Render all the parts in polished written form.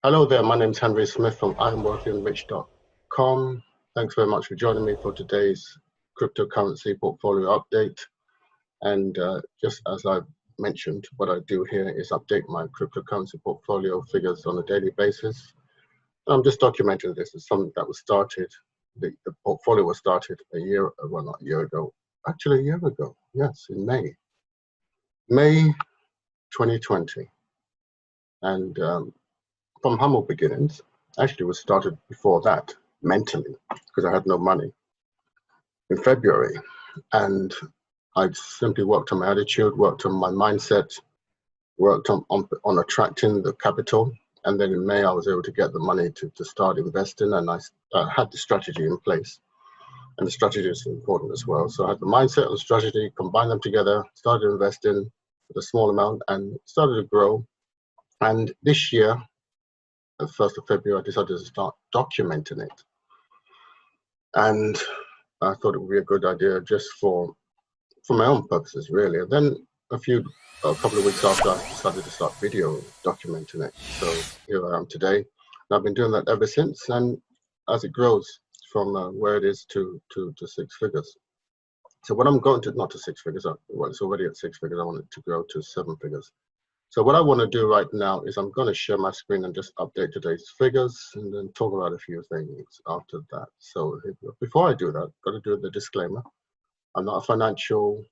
Hello there, my name is Henry Smith from IamWealthyandRich.com. Thanks very much for joining me for today's cryptocurrency portfolio update. And just as I mentioned, what I do here is update my cryptocurrency portfolio figures on a daily basis. I'm just documenting this as something that was started, the portfolio was started a year ago, yes, in May 2020. And from humble beginnings, actually was started before that, mentally, because I had no money, in February. And I simply worked on my attitude, worked on my mindset, worked on attracting the capital. And then in May, I was able to get the money to start investing, and I had the strategy in place. And the strategy is important as well. So I had the mindset and the strategy, combined them together, started investing with a small amount, and started to grow. And this year, the 1st of February, I decided to start documenting it. And I thought it would be a good idea just for my own purposes, really. And then a couple of weeks after, I decided to start video documenting it. So here I am today. And I've been doing that ever since. And as it grows from where it is to 6 figures. So what I'm going to, not to 6 figures, well, it's already at 6 figures. I want it to grow to 7 figures. So what I want to do right now is I'm going to share my screen and just update today's figures and then talk about a few things after that. So before I do that, I've got to do the disclaimer. I'm not a financial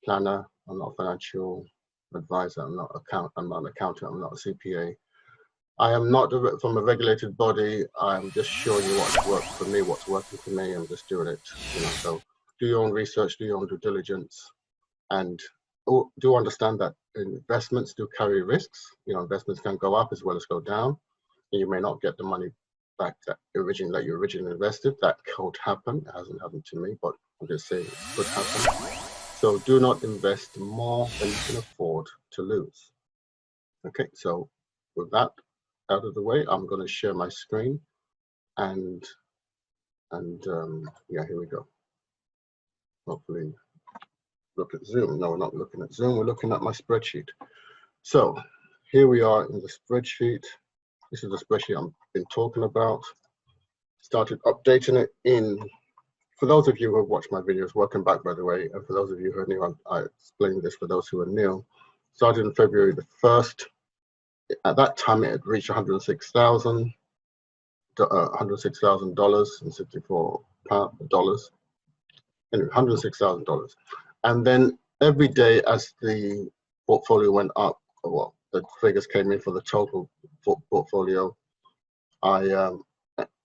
planner. I'm not a financial advisor. I'm not an accountant. I'm not a CPA. I am not from a regulated body. I'm just showing you what works for me, what's working for me. I'm just doing it. So do your own research, do your own due diligence, and do understand that investments do carry risks. Investments can go up as well as go down, and you may not get the money back that you originally invested. That could happen. It hasn't happened to me, but I'm just saying it could happen. So do not invest more than you can afford to lose. Okay, so with that out of the way, I'm going to share my screen, and yeah, here we go. Hopefully. Look at Zoom. No, we're not looking at Zoom. We're looking at my spreadsheet. So here we are in the spreadsheet. This is the spreadsheet I've been talking about. Started updating it for those of you who have watched my videos, welcome back, by the way. And for those of you who are new, I explained this for those who are new. Started in February the 1st. At that time, it had reached $106,000 and $64. Anyway, $106,000. And then every day as the portfolio went up, well, the figures came in for the total portfolio, I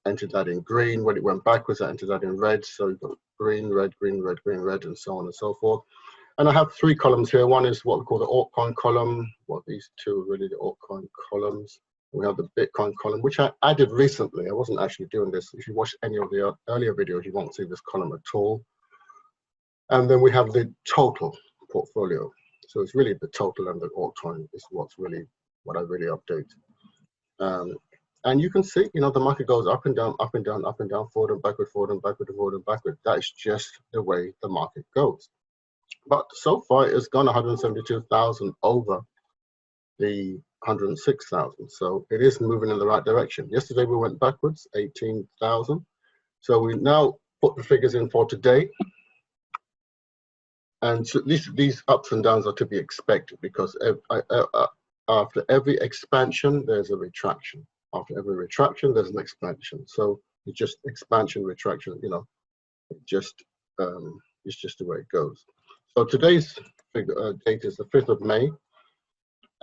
entered that in green. When it went backwards, I entered that in red. So you've got green, red, green, red, green, red, and so on and so forth. And I have 3 columns here. One is what we call the altcoin column. Well, these two are really the altcoin columns. We have the Bitcoin column, which I added recently. I wasn't actually doing this. If you watch any of the earlier videos, you won't see this column at all. And then we have the total portfolio. So it's really the total, and the altcoin is what I really update. And you can see, the market goes up and down, up and down, up and down, forward and backward, forward and backward, forward and backward. That is just the way the market goes. But so far, it's gone 172,000 over the 106,000. So it is moving in the right direction. Yesterday we went backwards, 18,000. So we now put the figures in for today. And so these ups and downs are to be expected, because after every expansion, there's a retraction. After every retraction, there's an expansion. So it's just expansion, retraction, it's just the way it goes. So today's date is the 5th of May.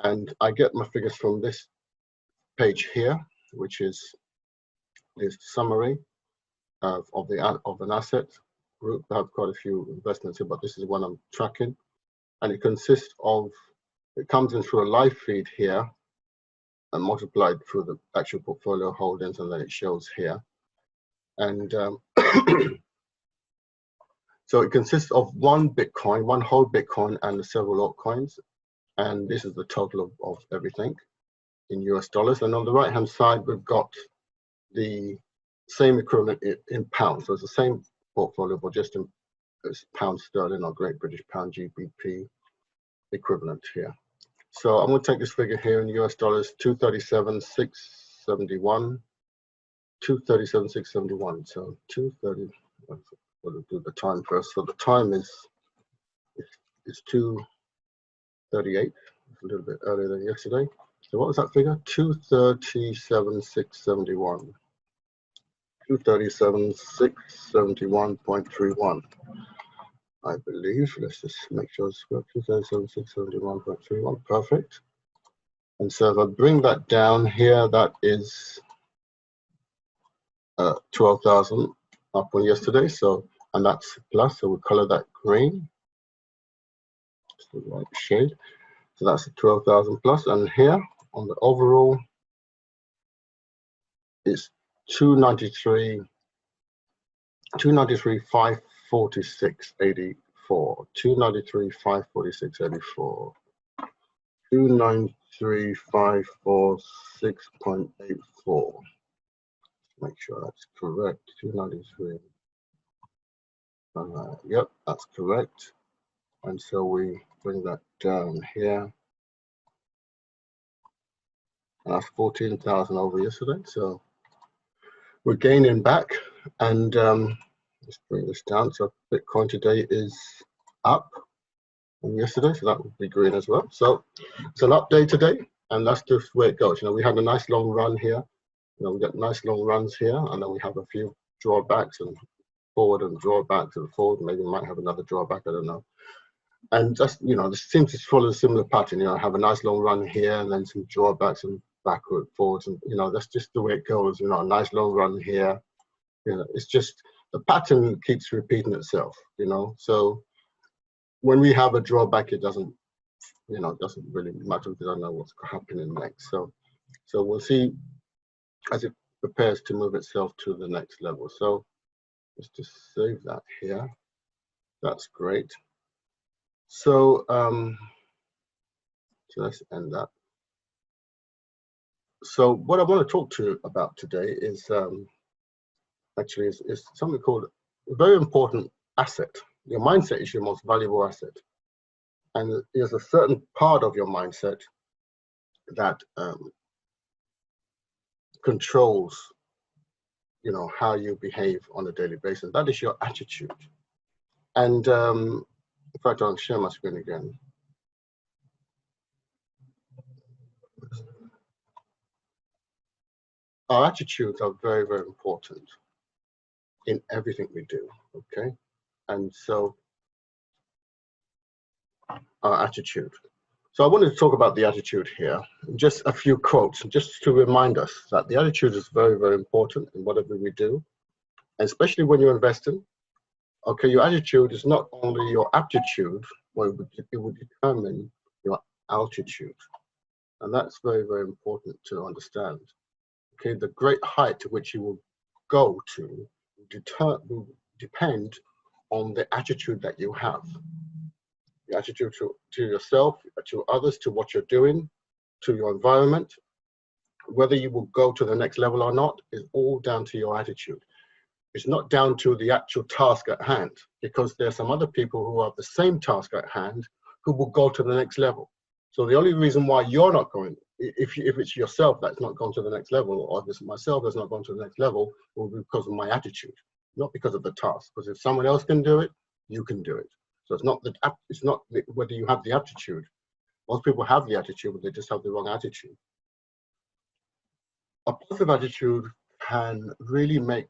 And I get my figures from this page here, which is this summary of an asset group. I have quite a few investments here, but this is one I'm tracking, and it consists of, it comes in through a live feed here and multiplied through the actual portfolio holdings, and then it shows here. And so it consists of one whole Bitcoin and several altcoins, and this is the total of everything in US dollars. And on the right hand side, we've got the same equivalent in pounds. So it's the same portfolio, but just in pound sterling or Great British Pound, GBP equivalent here. So I'm going to take this figure here in US dollars, 237,600 671, 237,671. So 230. We'll do the time first. So the time is 2:38. It's a little bit earlier than yesterday. So what was that figure? 237,671. 237,671.31. I believe. Let's just make sure it's 237,671.31. Perfect. And so if I bring that down here, that is 12,000 up on yesterday. So, and that's plus, so we'll color that green. It's the right shade. So that's 12,000 plus. And here on the overall, it's 293,546.84. 293,546.84. 293,546.84. Make sure that's correct. 293. Yep, that's correct. And so we bring that down here. And that's 14,000 over yesterday. So we're gaining back. And let's bring this down. So Bitcoin today is up from yesterday. So that would be green as well. So it's an update today. And that's just where it goes. You know, we had a nice long run here. You know, we got nice long runs here. And then we have a few drawbacks and forward and drawbacks and forward. Maybe we might have another drawback. I don't know. And just, you know, this seems to follow a similar pattern. You know, have a nice long run here and then some drawbacks and backward, forwards, and you know, that's just the way it goes. You know, a nice long run here. You know, it's just the pattern keeps repeating itself. You know, so when we have a drawback, it doesn't, you know, doesn't really matter because I know what's happening next. So we'll see as it prepares to move itself to the next level. So let's just save that here. That's great. So so let's end that. So what I want to talk to you about today is actually is something called a very important asset. Your mindset is your most valuable asset, and there's a certain part of your mindset that controls, you know, how you behave on a daily basis. That is your attitude. And in fact, I'll share my screen again. Our attitudes are very, very important in everything we do, okay? And so our attitude. So I wanted to talk about the attitude here. Just a few quotes, just to remind us that the attitude is very, very important in whatever we do, and especially when you're investing. Okay, your attitude is not only your aptitude, well, it will determine your altitude. And that's very, very important to understand. Okay, the great height to which you will go to will depend on the attitude that you have. The attitude to yourself, to others, to what you're doing, to your environment. Whether you will go to the next level or not is all down to your attitude. It's not down to the actual task at hand, because there are some other people who have the same task at hand who will go to the next level. So the only reason why you're not going, if it's yourself that's not gone to the next level, or if it's myself that's not gone to the next level, will be because of my attitude, not because of the task. Because if someone else can do it, you can do it. So it's not whether you have the aptitude. Most people have the attitude, but they just have the wrong attitude. A positive attitude can really make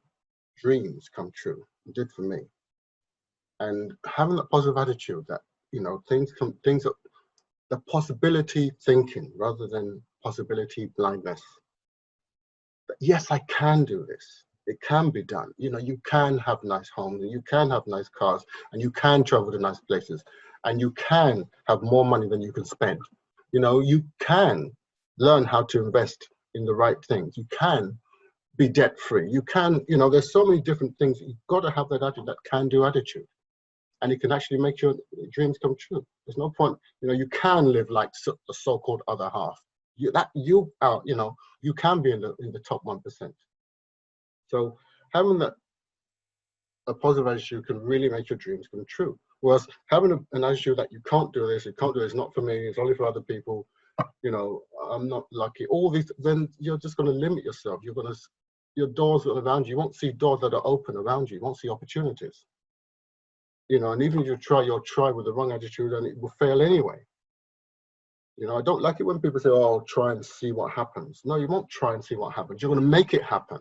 dreams come true. It did for me. And having a positive attitude that, you know, the possibility thinking rather than possibility blindness. But yes, I can do this. It can be done. You know, you can have nice homes, and you can have nice cars, and you can travel to nice places, and you can have more money than you can spend. You know, you can learn how to invest in the right things. You can be debt free. You can, you know, there's so many different things. You've got to have that attitude, that can do attitude. And it can actually make your dreams come true. There's no point, you know, you can live like the so-called other half. You can be in the top 1%. So having a positive attitude can really make your dreams come true. Whereas having an attitude that you can't do this, it's not for me, it's only for other people, You know, I'm not lucky. All these, then you're just going to limit yourself. Your doors around you. You won't see doors that are open around you. You won't see opportunities. You know, and even if you'll try with the wrong attitude, and it will fail anyway. You know, I don't like it when people say, "Oh, try and see what happens." No, you won't try and see what happens. You're going to make it happen.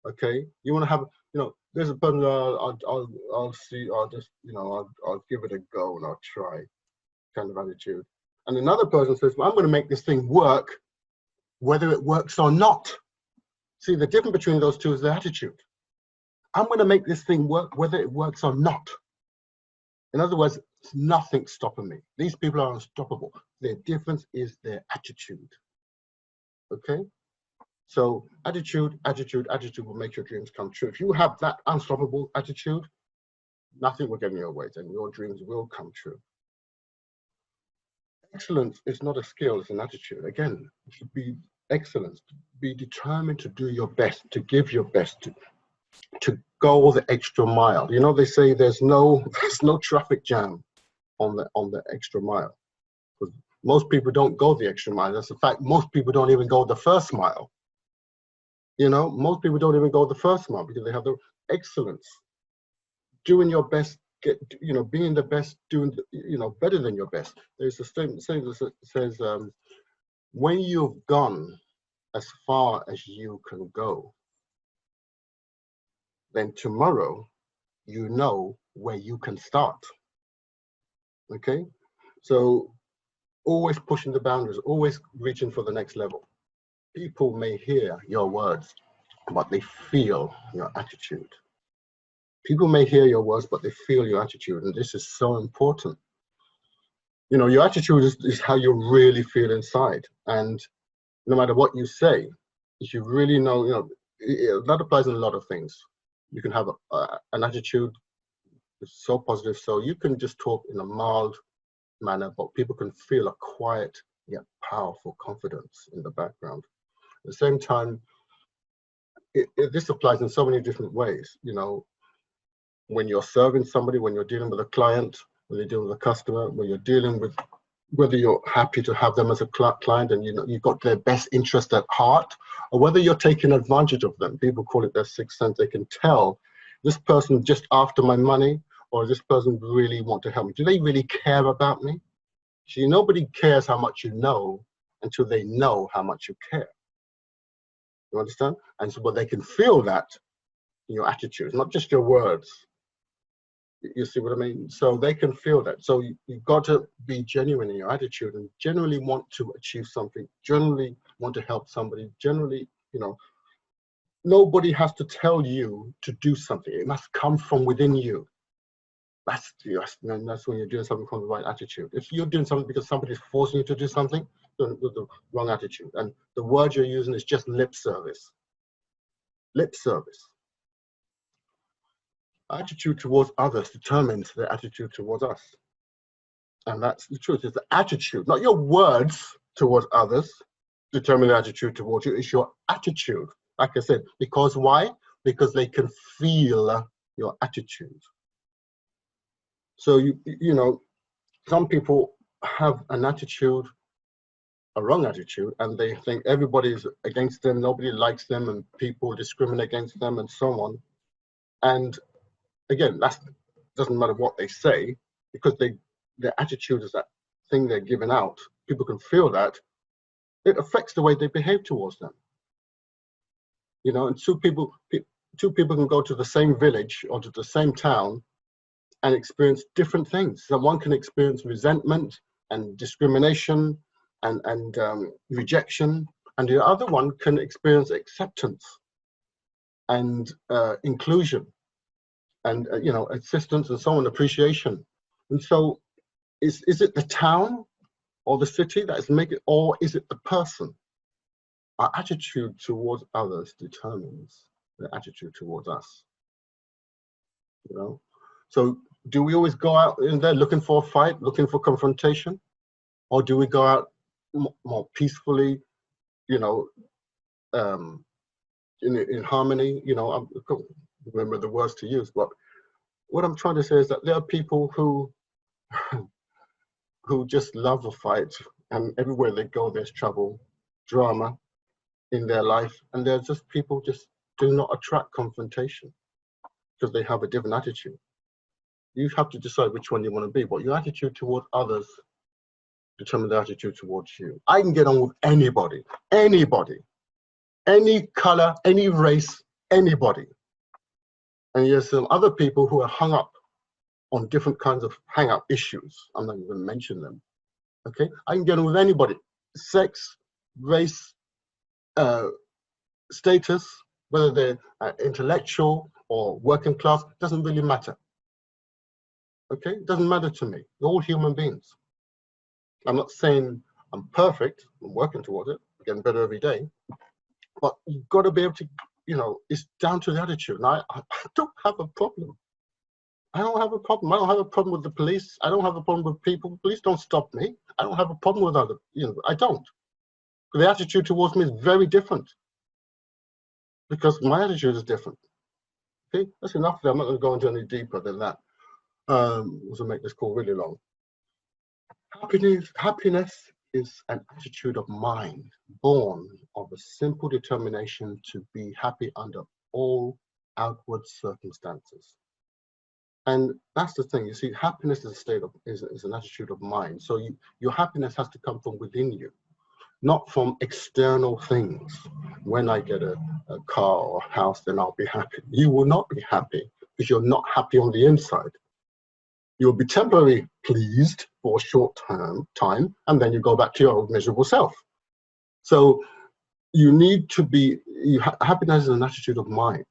Okay, you want to have, you know, there's a person. I'll see. I'll just, you know, I'll give it a go and I'll try, kind of attitude. And another person says, "Well, I'm going to make this thing work, whether it works or not." See, the difference between those two is the attitude. I'm going to make this thing work, whether it works or not. In other words, nothing's stopping me. These people are unstoppable. Their difference is their attitude. Okay. So attitude will make your dreams come true. If you have that unstoppable attitude, nothing will get in your way, and your dreams will come true. Excellence is not a skill, it's an attitude. Again, it should be excellence. Be determined to do your best, to give your best, to go the extra mile. You know, they say there's no traffic jam on the extra mile. Because most people don't go the extra mile. That's a fact. Most people don't even go the first mile. You know, most people don't even go the first mile because they have the excellence. Doing your best, being the best, doing, better than your best. There's a statement that says, when you've gone as far as you can go, then tomorrow you know where you can start. Okay? So always pushing the boundaries, always reaching for the next level. People may hear your words, but they feel your attitude. People may hear your words, but they feel your attitude, and this is so important. You know, your attitude is how you really feel inside, and no matter what you say, if you really know, that applies in a lot of things. You can have an attitude that's so positive, so you can just talk in a mild manner, but people can feel a quiet yet powerful confidence in the background. At the same time, this applies in so many different ways. You know, when you're serving somebody, when you're dealing with a client, when you're dealing with a customer, when you're dealing with, whether you're happy to have them as a client and you've got their best interest at heart, or whether you're taking advantage of them. People call it their sixth sense. They can tell this person just after my money, or this person really want to help me. Do they really care about me? See, nobody cares how much you know until they know how much you care. You understand? And so, but they can feel that in your attitude, not just your words. You see what I mean? So they can feel that. So you've got to be genuine in your attitude and generally want to achieve something, generally want to help somebody, generally, nobody has to tell you to do something. It must come from within you. That's when you're doing something from the right attitude. If you're doing something because somebody's forcing you to do something, then with the wrong attitude. And the word you're using is just lip service. Lip service. Attitude towards others determines their attitude towards us. And that's the truth. It's the attitude, not your words towards others determine the attitude towards you. It's your attitude. Like I said, because why? Because they can feel your attitude. So, some people have an attitude, a wrong attitude, and they think everybody's against them, nobody likes them, and people discriminate against them, and so on. And again, that doesn't matter what they say, because their attitude is that thing they're giving out. People can feel that. It affects the way they behave towards them. And two people can go to the same village or to the same town and experience different things. So one can experience resentment and discrimination and rejection, and the other one can experience acceptance and inclusion and assistance and so on, appreciation. And so is it the town or the city that is making, or is it the person? Our attitude towards others determines the attitude towards us. So do we always go out in there looking for a fight, looking for confrontation? Or do we go out more peacefully, in harmony? I can't remember the words to use, but what I'm trying to say is that there are people who just love a fight, And everywhere they go, there's trouble, drama in their life. And they're just people just do not attract confrontation because they have a different attitude. You have to decide which one you want to be, but your attitude toward others determine their attitude towards you. I can get on with anybody, any color, any race, anybody. And there's some other people who are hung up on different kinds of hang-up issues. I'm not even going to mention them. Okay, I can get on with anybody, sex, race, status, whether they're intellectual or working class, doesn't really matter. Okay, it doesn't matter to me. We're all human beings. I'm not saying I'm perfect. I'm working towards it, getting better every day. But you've got to be able to, it's down to the attitude. And I don't have a problem. I don't have a problem. I don't have a problem with the police. I don't have a problem with people. Police don't stop me. I don't have a problem with other, I don't. The attitude towards me is very different because my attitude is different. Okay, that's enough there. I'm not going to go into any deeper than that. To make this call really long. Happiness is an attitude of mind born of a simple determination to be happy under all outward circumstances. And that's the thing. You see, happiness is a state of is an attitude of mind. So your happiness has to come from within you, not from external things. When I get a car or a house, then I'll be happy. You will not be happy because you're not happy on the inside. You'll be temporarily pleased for a short time, and then you go back to your old miserable self. So you need to be, happiness is an attitude of mind,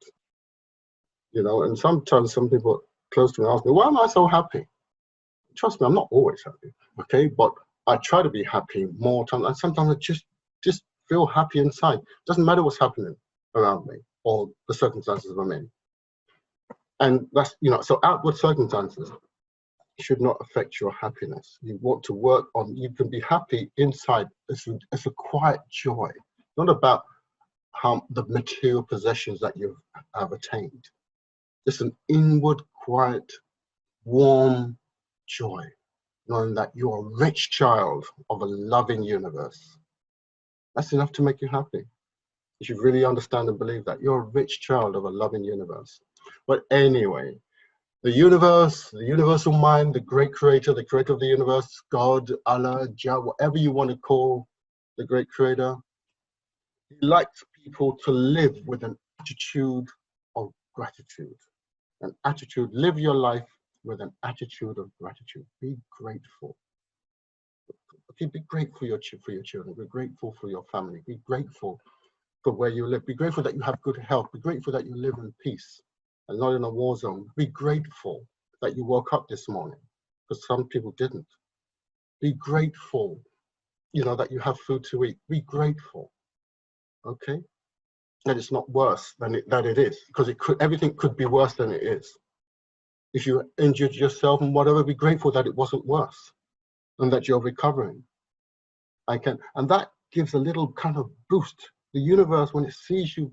and sometimes some people close to me ask me, why am I so happy? Trust me, I'm not always happy, okay? But I try to be happy more times, and sometimes I just feel happy inside. Doesn't matter what's happening around me or the circumstances I'm in. And that's, so outward circumstances should not affect your happiness. You want to work on, you can be happy inside. It's a quiet joy, not about how the material possessions that you have attained. It's an inward, quiet, warm joy, knowing that you're a rich child of a loving universe. That's enough to make you happy. You should really understand and believe that you're a rich child of a loving universe. But anyway, the universe, the universal mind, the great creator, the creator of the universe, God, Allah, Jah, whatever you want to call the great creator, he likes people to live with an attitude of gratitude. An attitude, live your life with an attitude of gratitude. Be grateful. Okay, be grateful for your children. Be grateful for your family. Be grateful for where you live. Be grateful that you have good health. Be grateful that you live in peace and not in a war zone. Be grateful that you woke up this morning, because some people didn't. Be grateful, that you have food to eat. Be grateful, okay? That it's not worse than it is, because everything could be worse than it is. If you injured yourself and whatever, be grateful that it wasn't worse and that you're recovering. And that gives a little kind of boost. The universe, when it sees you,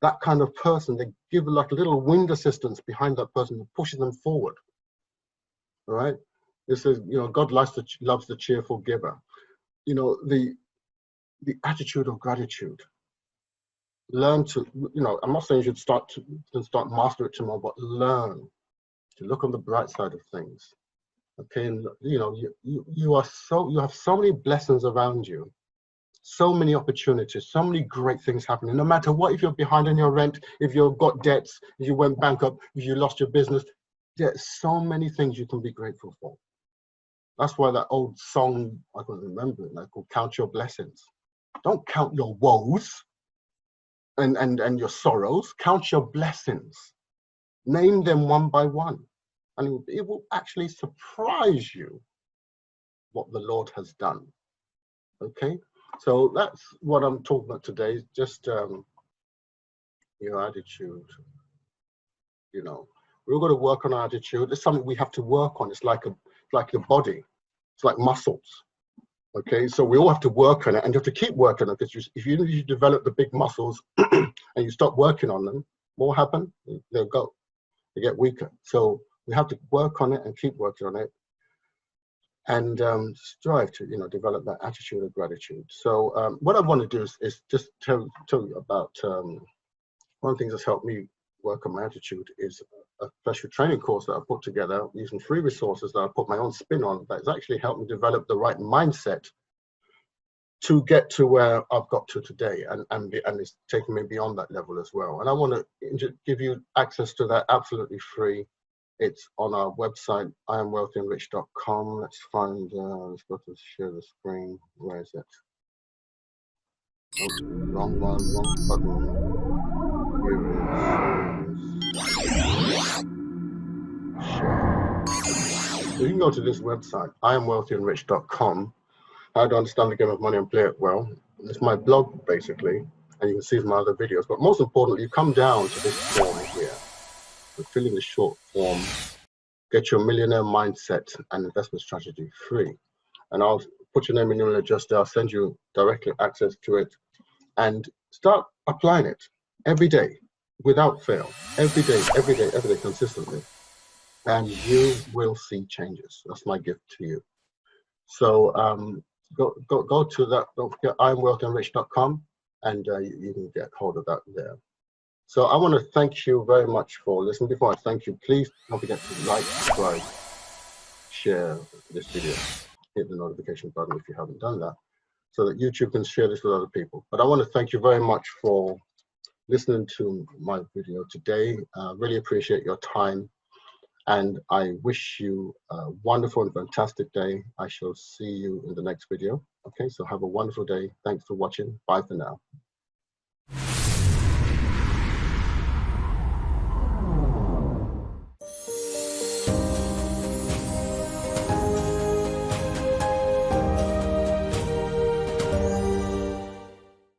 that kind of person, they give like a little wind assistance behind that person to push them forward. All right? It says, God loves the cheerful giver. The attitude of gratitude. Learn to, I'm not saying you should start master it tomorrow, but learn to look on the bright side of things. Okay, and you have so many blessings around you, so many opportunities, so many great things happening. No matter what, if you're behind on your rent, if you've got debts, if you went bankrupt, if you lost your business, there's so many things you can be grateful for. That's why that old song, I can remember it, called "Count Your Blessings." Don't count your woes and your sorrows. Count your blessings. Name them one by one. And it will actually surprise you what the Lord has done. Okay? So that's what I'm talking about today, just your attitude. We're going to work on our attitude. It's something we have to work on. It's like the body. It's like muscles. Okay, so we all have to work on it, and you have to keep working on it, because if you develop the big muscles and you stop working on them, what will happen? They'll go. They get weaker. So we have to work on it and keep working on it. and strive to, develop that attitude of gratitude. So what I want to do is just tell you about one of the things that's helped me work on my attitude is a special training course that I put together using free resources that I put my own spin on, that's actually helped me develop the right mindset to get to where I've got to today, and it's taking me beyond that level as well. And I want to give you access to that absolutely free. It's on our website, IamWealthyandRich.com. Let's find, let's go to share the screen. Where is it? Oops, wrong one, wrong button. Here it is. Share. So you can go to this website, IamWealthyandRich.com. How to understand the game of money and play it well. It's my blog, basically, and you can see my other videos. But most importantly, you come down to this form here. So fill in the short form, get your millionaire mindset and investment strategy free. And I'll put your name and email address there. I'll send you directly access to it, and start applying it every day without fail. Every day, consistently. And you will see changes. That's my gift to you. So go to that. Don't forget IamWealthyandRich.com, and you can get hold of that there. So I want to thank you very much for listening. Before I thank you, please don't forget to like, subscribe, share this video, hit the notification button if you haven't done that, so that YouTube can share this with other people. But I want to thank you very much for listening to my video today. Really appreciate your time. And I wish you a wonderful and fantastic day. I shall see you in the next video. Okay, so have a wonderful day. Thanks for watching. Bye for now.